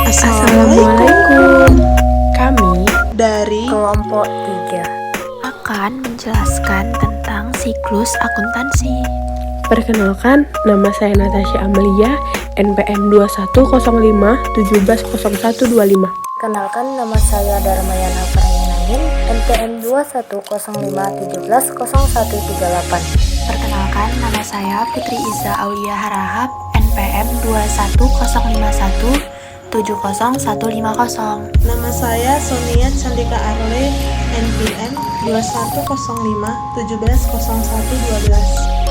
Assalamualaikum. Kami dari Kelompok 3 akan menjelaskan tentang siklus akuntansi. Perkenalkan, nama saya Natasha Amelia, NPM 2105170125. Kenalkan, nama saya Darmayana Prayanangin, NPM 2105170138. Perkenalkan, nama saya Putri Iza Aulia Harahap, NPM 210570150. Nama saya Sonia Candika Arle, NPM 2105170112.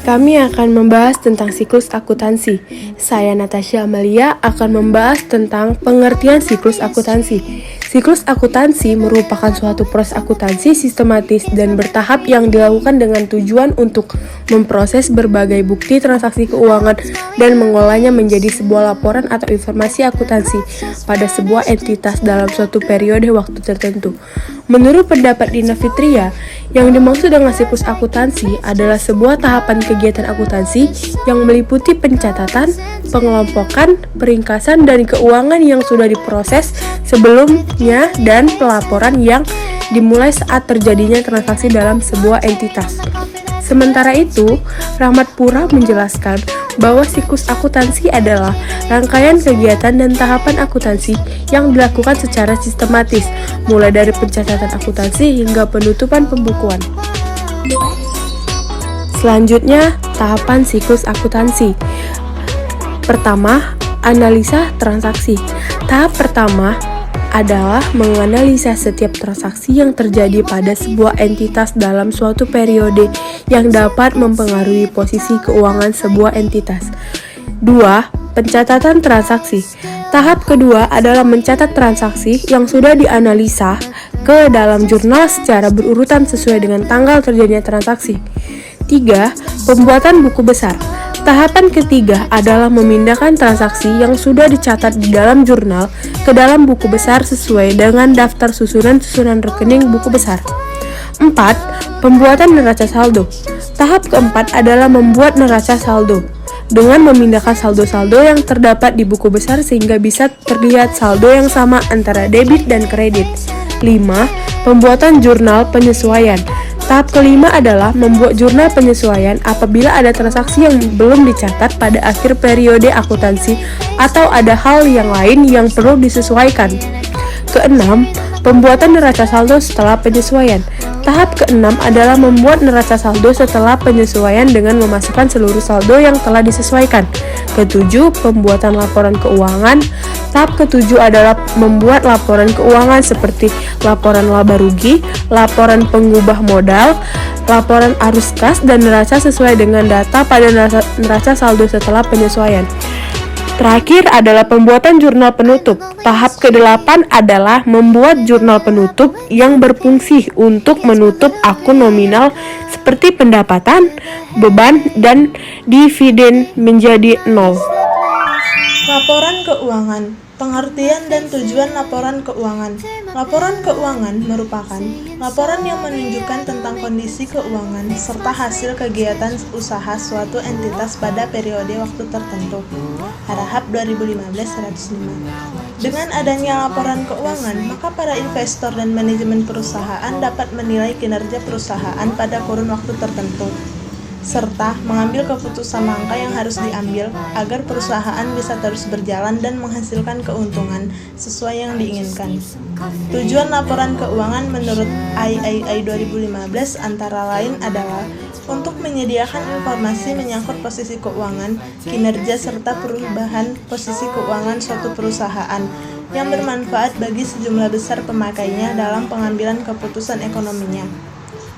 Kami akan membahas tentang siklus akuntansi. Saya Natasha Amelia akan membahas tentang pengertian siklus akuntansi. Siklus akuntansi merupakan suatu proses akuntansi sistematis dan bertahap yang dilakukan dengan tujuan untuk memproses berbagai bukti transaksi keuangan dan mengolahnya menjadi sebuah laporan atau informasi akuntansi pada sebuah entitas dalam suatu periode waktu tertentu. Menurut pendapat Dina Fitria, yang dimaksud dengan siklus akuntansi adalah sebuah tahapan kegiatan akuntansi yang meliputi pencatatan, pengelompokan, peringkasan, dan keuangan yang sudah diproses sebelumnya dan pelaporan yang dimulai saat terjadinya transaksi dalam sebuah entitas. Sementara itu, Rahmat Pura menjelaskan bahwa siklus akuntansi adalah rangkaian kegiatan dan tahapan akuntansi yang dilakukan secara sistematis, mulai dari pencatatan akuntansi hingga penutupan pembukuan. Selanjutnya, tahapan siklus akuntansi. Pertama, analisa transaksi. Tahap pertama adalah menganalisa setiap transaksi yang terjadi pada sebuah entitas dalam suatu periode yang dapat mempengaruhi posisi keuangan sebuah entitas. 2. Pencatatan transaksi. Tahap kedua adalah mencatat transaksi yang sudah dianalisa ke dalam jurnal secara berurutan sesuai dengan tanggal terjadinya transaksi. 3. Pembuatan buku besar. Tahapan ketiga adalah memindahkan transaksi yang sudah dicatat di dalam jurnal ke dalam buku besar sesuai dengan daftar susunan rekening buku besar. 4. Pembuatan neraca saldo. Tahap keempat adalah membuat neraca saldo dengan memindahkan saldo-saldo yang terdapat di buku besar sehingga bisa terlihat saldo yang sama antara debit dan kredit. 5. Pembuatan jurnal penyesuaian. Tahap kelima adalah membuat jurnal penyesuaian apabila ada transaksi yang belum dicatat pada akhir periode akuntansi atau ada hal yang lain yang perlu disesuaikan. Keenam, pembuatan neraca saldo setelah penyesuaian. Tahap keenam adalah membuat neraca saldo setelah penyesuaian dengan memasukkan seluruh saldo yang telah disesuaikan. Ketujuh, pembuatan laporan keuangan. Tahap ketujuh adalah membuat laporan keuangan seperti laporan laba rugi, laporan pengubah modal, laporan arus kas, dan neraca sesuai dengan data pada neraca saldo setelah penyesuaian. Terakhir adalah pembuatan jurnal penutup. Tahap ke-8 adalah membuat jurnal penutup yang berfungsi untuk menutup akun nominal seperti pendapatan, beban, dan dividen menjadi nol. Laporan keuangan. Pengertian dan tujuan laporan keuangan. Laporan keuangan merupakan laporan yang menunjukkan tentang kondisi keuangan serta hasil kegiatan usaha suatu entitas pada periode waktu tertentu. Harahap 2015-105. Dengan adanya laporan keuangan, maka para investor dan manajemen perusahaan dapat menilai kinerja perusahaan pada kurun waktu tertentu, serta mengambil keputusan langkah yang harus diambil agar perusahaan bisa terus berjalan dan menghasilkan keuntungan sesuai yang diinginkan. Tujuan laporan keuangan menurut IAI 2015 antara lain adalah untuk menyediakan informasi menyangkut posisi keuangan, kinerja, serta perubahan posisi keuangan suatu perusahaan yang bermanfaat bagi sejumlah besar pemakainya dalam pengambilan keputusan ekonominya.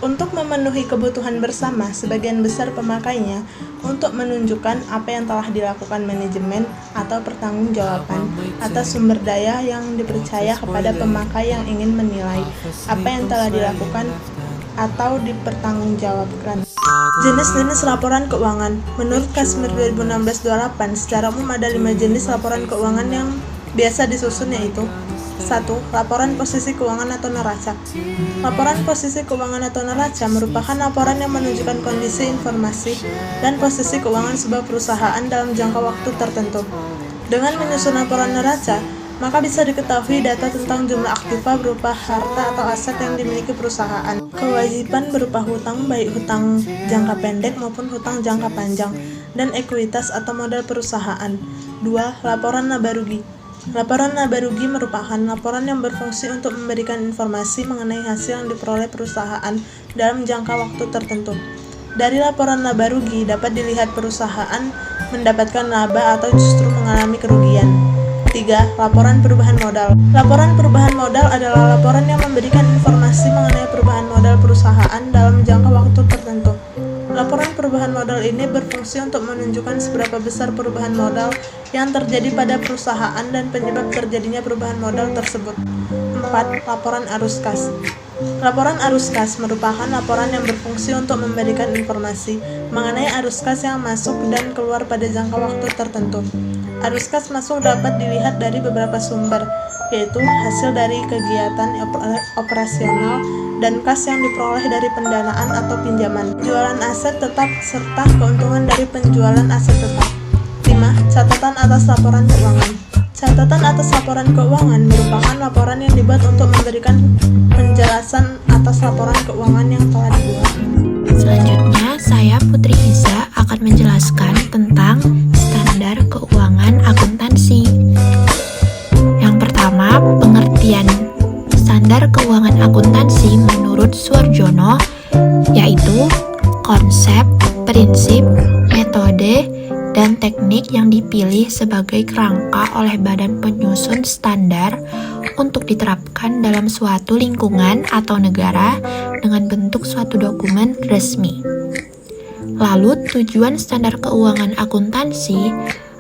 Untuk memenuhi kebutuhan bersama sebagian besar pemakainya untuk menunjukkan apa yang telah dilakukan manajemen atau pertanggungjawaban atas sumber daya yang dipercaya kepada pemakai yang ingin menilai apa yang telah dilakukan atau dipertanggungjawabkan. Jenis-jenis laporan keuangan. Menurut Kasmir 2016-28, secara umum ada 5 jenis laporan keuangan yang biasa disusun, yaitu 1. Laporan posisi keuangan atau neraca. Laporan posisi keuangan atau neraca merupakan laporan yang menunjukkan kondisi informasi dan posisi keuangan sebuah perusahaan dalam jangka waktu tertentu. Dengan menyusun laporan neraca, maka bisa diketahui data tentang jumlah aktiva berupa harta atau aset yang dimiliki perusahaan, kewajiban berupa hutang baik hutang jangka pendek maupun hutang jangka panjang, dan ekuitas atau modal perusahaan. 2. Laporan laba rugi. Laporan laba rugi merupakan laporan yang berfungsi untuk memberikan informasi mengenai hasil yang diperoleh perusahaan dalam jangka waktu tertentu. Dari laporan laba rugi dapat dilihat perusahaan mendapatkan laba atau justru mengalami kerugian. 3. Laporan perubahan modal. Laporan perubahan modal adalah laporan yang memberikan informasi mengenai perubahan modal perusahaan dalam jangka waktu tertentu. Laporan perubahan modal ini berfungsi untuk menunjukkan seberapa besar perubahan modal yang terjadi pada perusahaan dan penyebab terjadinya perubahan modal tersebut. 4. Laporan arus kas. Laporan arus kas merupakan laporan yang berfungsi untuk memberikan informasi mengenai arus kas yang masuk dan keluar pada jangka waktu tertentu. Arus kas masuk dapat dilihat dari beberapa sumber, yaitu hasil dari kegiatan operasional dan kas yang diperoleh dari pendanaan atau pinjaman, jualan aset tetap, serta keuntungan dari penjualan aset tetap. 5. Catatan atas laporan keuangan. Catatan atas laporan keuangan merupakan laporan yang dibuat untuk memberikan penjelasan atas laporan keuangan yang telah dibuat. Selanjutnya, saya Putri Iza akan menjelaskan tentang standar keuangan akuntansi. Yang pertama, pengertian standar keuangan akuntansi menurut Suarjono yaitu konsep, prinsip, metode, dan teknik yang dipilih sebagai kerangka oleh badan penyusun standar untuk diterapkan dalam suatu lingkungan atau negara dengan bentuk suatu dokumen resmi. Lalu tujuan standar keuangan akuntansi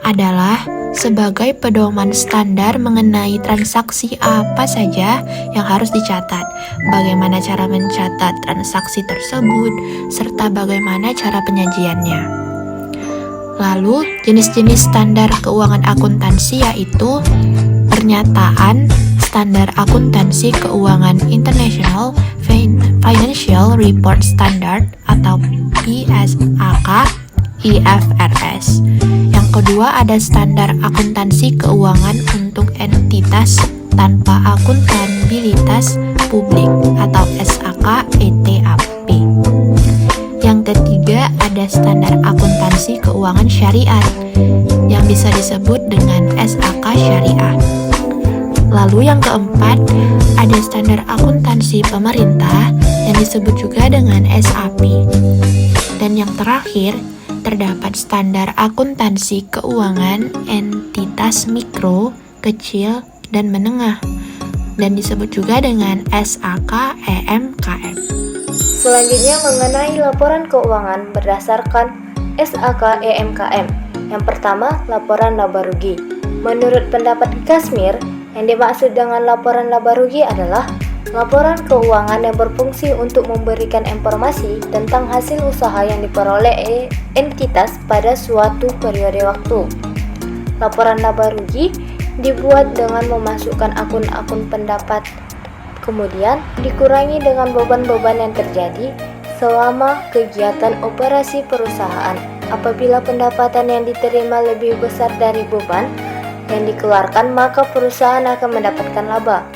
adalah sebagai pedoman standar mengenai transaksi apa saja yang harus dicatat, bagaimana cara mencatat transaksi tersebut, serta bagaimana cara penyajiannya. Lalu, jenis-jenis standar keuangan akuntansi yaitu pernyataan standar akuntansi keuangan International Financial Report Standard atau ISAK IFRS. Yang kedua ada standar akuntansi keuangan untuk entitas tanpa akuntabilitas publik atau SAK ETAP. Yang ketiga ada standar akuntansi keuangan syariat yang bisa disebut dengan SAK Syariah. Lalu yang keempat ada standar akuntansi pemerintah yang disebut juga dengan SAP. Dan yang terakhir terdapat standar akuntansi keuangan entitas mikro, kecil, dan menengah dan disebut juga dengan SAK EMKM. Selanjutnya mengenai laporan keuangan berdasarkan SAK EMKM. Yang pertama, laporan laba rugi. Menurut pendapat Kasmir, yang dimaksud dengan laporan laba rugi adalah laporan keuangan yang berfungsi untuk memberikan informasi tentang hasil usaha yang diperoleh entitas pada suatu periode waktu. Laporan laba rugi dibuat dengan memasukkan akun-akun pendapat, kemudian dikurangi dengan beban-beban yang terjadi selama kegiatan operasi perusahaan. Apabila pendapatan yang diterima lebih besar dari beban yang dikeluarkan, maka perusahaan akan mendapatkan laba.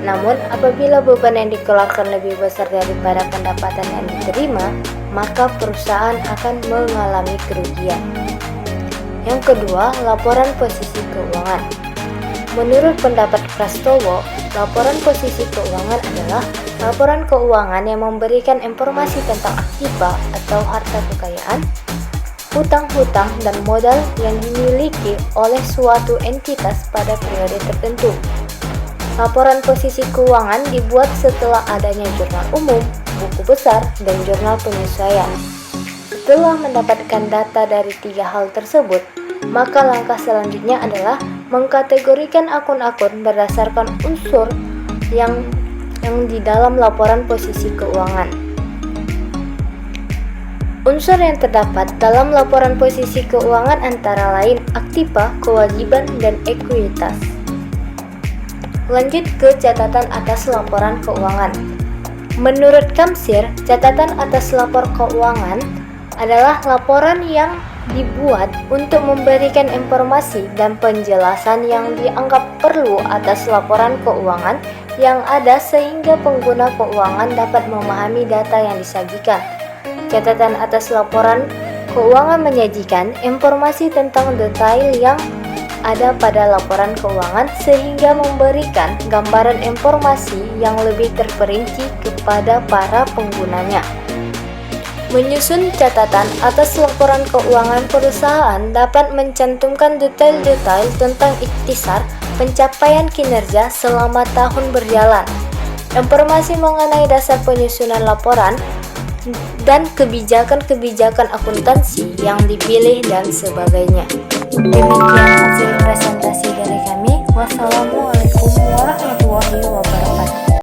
Namun, apabila beban yang dikeluarkan lebih besar daripada pendapatan yang diterima, maka perusahaan akan mengalami kerugian. Yang kedua, laporan posisi keuangan. Menurut pendapat Prastowo, laporan posisi keuangan adalah laporan keuangan yang memberikan informasi tentang aktiva atau harta kekayaan, hutang-hutang, dan modal yang dimiliki oleh suatu entitas pada periode tertentu. Laporan posisi keuangan dibuat setelah adanya jurnal umum, buku besar, dan jurnal penyesuaian. Setelah mendapatkan data dari 3 hal tersebut, maka langkah selanjutnya adalah mengkategorikan akun-akun berdasarkan unsur yang di dalam laporan posisi keuangan. Unsur yang terdapat dalam laporan posisi keuangan antara lain aktiva, kewajiban, dan ekuitas. Lanjut ke catatan atas laporan keuangan. Menurut Kamsir, catatan atas lapor keuangan adalah laporan yang dibuat untuk memberikan informasi dan penjelasan yang dianggap perlu atas laporan keuangan yang ada sehingga pengguna keuangan dapat memahami data yang disajikan. Catatan atas laporan keuangan menyajikan informasi tentang detail yang ada pada laporan keuangan sehingga memberikan gambaran informasi yang lebih terperinci kepada para penggunanya. Menyusun catatan atas laporan keuangan perusahaan dapat mencantumkan detail-detail tentang ikhtisar pencapaian kinerja selama tahun berjalan, informasi mengenai dasar penyusunan laporan, dan kebijakan-kebijakan akuntansi yang dipilih dan sebagainya. Demikian hasil presentasi dari kami. Wassalamualaikum warahmatullahi wabarakatuh.